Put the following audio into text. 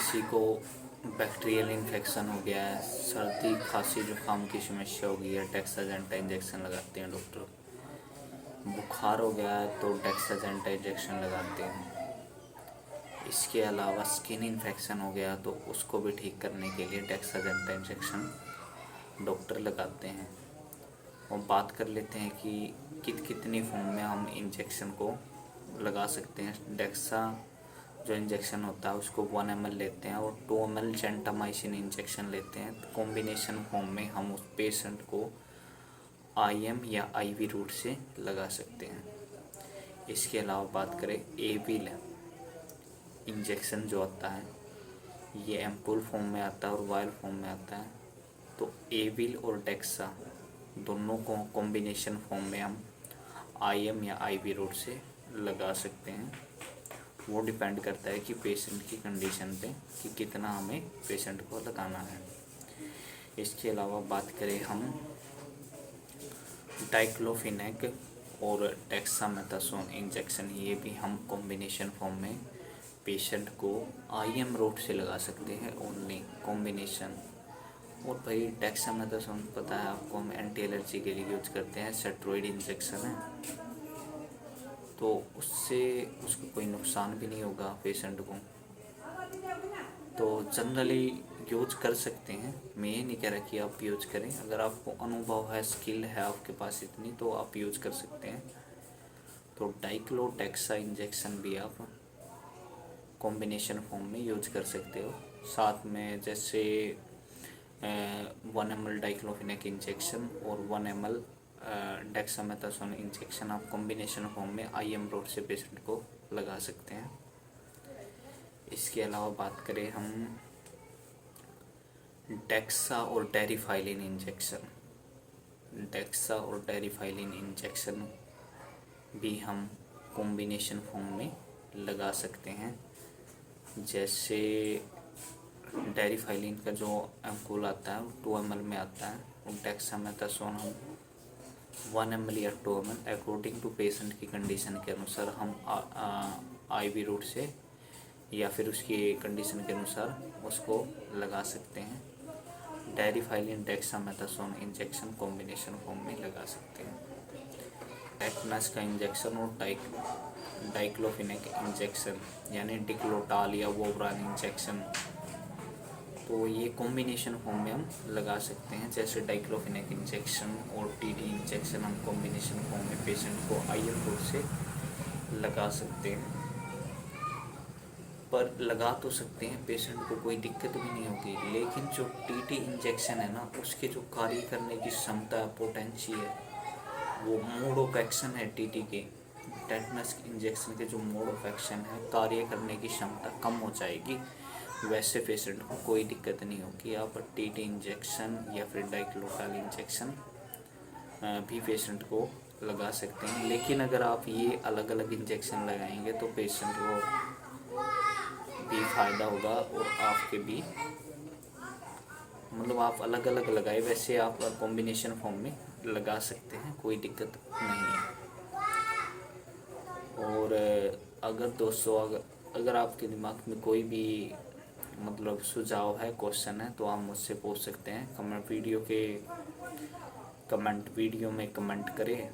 किसी को bacterial infection हो गया है, सर्दी खांसी जुकाम की समस्या हो गई है, डेक्साजेंटा इंजेक्शन लगाते हैं डॉक्टर। बुखार हो गया है तो डेक्साजेंटा इंजेक्शन लगाते हैं। इसके अलावा स्किन इन्फेक्शन हो गया तो उसको भी ठीक करने के लिए डेक्साजेंटा इंजेक्शन डॉक्टर लगाते हैं। और बात कर लेते हैं कि कितनी फॉर्म में हम इंजेक्शन को लगा सकते हैं। डेक्सा जो इंजेक्शन होता है उसको 1 ml लेते हैं और 2 ml जेंटामाइसिन इंजेक्शन लेते हैं। तो कॉम्बिनेशन फॉर्म में हम उस पेशेंट को IM या IV रूट से लगा सकते हैं। इसके अलावा बात करें एविल इंजेक्शन जो आता है, ये एम्पूल फॉर्म में आता है और वायल फॉर्म में आता है। तो एविल और डेक्सा दोनों को कॉम्बिनेशन फॉर्म में हम IM या IV रूट से लगा सकते हैं। वो डिपेंड करता है कि पेशेंट की कंडीशन पे कि कितना हमें पेशेंट को लगाना है। इसके अलावा बात करें हम डाइक्लोफिनेक और डेक्सामेथासोन इंजेक्शन, ये भी हम कॉम्बिनेशन फॉर्म में पेशेंट को IM रूट से लगा सकते हैं, ओनली कॉम्बिनेशन। और भाई डेक्सामेथासोन पता है आपको, हम एंटी एलर्जी के लिए यूज करते हैं, स्टेरॉइड इंजेक्शन है, तो उससे उसको कोई नुकसान भी नहीं होगा पेशेंट को। तो जनरली यूज कर सकते हैं, मैं ये नहीं कह रहा कि आप यूज करें। अगर आपको अनुभव है, स्किल है आपके पास इतनी, तो आप यूज कर सकते हैं। तो डाइक्लोडेक्सा इंजेक्शन भी आप कॉम्बिनेशन फॉर्म में यूज कर सकते हो। साथ में जैसे 1 ml डाइक्लोफिनेक इंजेक्शन और 1 ml डेक्सामेथासोन इंजेक्शन आप कॉम्बिनेशन फॉर्म में IM रूट से पेशेंट को लगा सकते हैं। इसके अलावा बात करें हम डेक्सा और टेरिफाइलिन इंजेक्शन, डेक्सा और टेरिफाइलिन इंजेक्शन भी हम कॉम्बिनेशन फॉर्म में लगा सकते हैं। जैसे टेरिफाइलिन का जो एम्पूल आता है वो 2 ml में आता है और डेक्सामेथासोन हम 1 ml या 2 ml अकॉर्डिंग टू पेशेंट की कंडीशन के अनुसार हम IV रूट से या फिर उसकी कंडीशन के अनुसार उसको लगा सकते हैं। टेरिफाइलिन डेक्सामेथासोन इंजेक्शन कॉम्बिनेशन फॉर्म में लगा सकते हैं। टेटनस का इंजेक्शन और डाइक्लोफिनेक इंजेक्शन यानी डिक्लोटाल या वोब्रान इंजेक्शन, तो ये कॉम्बिनेशन फॉर्म में हम लगा सकते हैं। जैसे डाइक्लोफिनेक इंजेक्शन और TT इंजेक्शन हम कॉम्बिनेशन फॉर्म में पेशेंट को IM रूट से लगा सकते हैं। पर लगा तो सकते हैं, पेशेंट को कोई दिक्कत भी नहीं होगी, लेकिन जो TT इंजेक्शन है ना, उसके जो कार्य करने की क्षमता, पोटेंशियल है, वो मोड ऑफ एक्शन है TT के, टेटनस इंजेक्शन के जो मोड ऑफ एक्शन है, कार्य करने की क्षमता कम हो जाएगी। वैसे पेशेंट को कोई दिक्कत नहीं होगी, आप TT इंजेक्शन या फिर डाइक्लोटाल इंजेक्शन भी पेशेंट को लगा सकते हैं। लेकिन अगर आप ये अलग अलग इंजेक्शन लगाएंगे तो पेशेंट को भी फ़ायदा होगा और आपके भी, मतलब आप अलग अलग लगाए, वैसे आप कॉम्बिनेशन फॉर्म में लगा सकते हैं, कोई दिक्कत नहीं है। और अगर दोस्तों अगर आपके दिमाग में कोई भी मतलब सुझाव है, क्वेश्चन है, तो आप मुझसे पूछ सकते हैं। कमेंट वीडियो में कमेंट करें